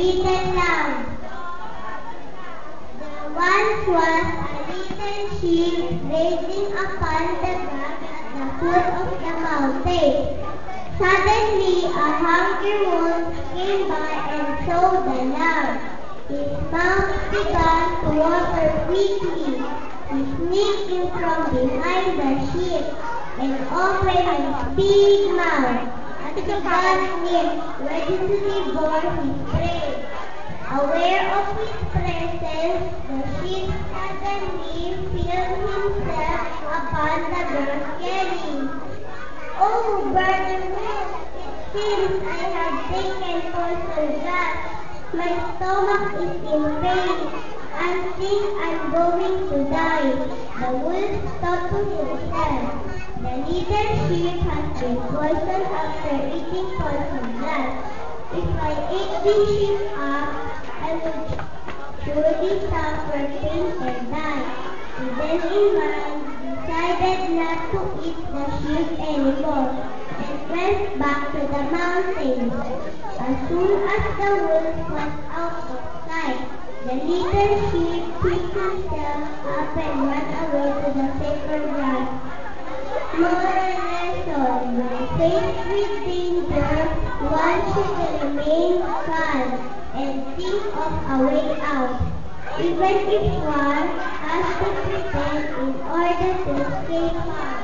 little lamb. There once was a little sheep grazing upon the grass at the foot of the mountain. Suddenly, a hungry wolf came by and saw the lamb. His mouth began to water quickly. He sneaked in from behind the sheep and opened his big mouth. At the sniff, ready to devour his prey. Aware of his presence, the sheep suddenly filled himself upon the girl's belly. "Oh, brother wolf, it seems I have taken poison grass. My stomach is in pain. I think I'm going to die." The wolf thought to himself, "The little sheep has been poisoned after eating poison grass. If I ate this sheep up, I would surely suffer pain and die." He then in mind decided not to eat the sheep anymore and went back to the mountains. As soon as the wolf was out of sight, the little sheep picked himself up and ran away to the safer ground. Moral lesson: when faced with danger, one should remain calm and think of a way out, even if one has to pretend in order to escape harm.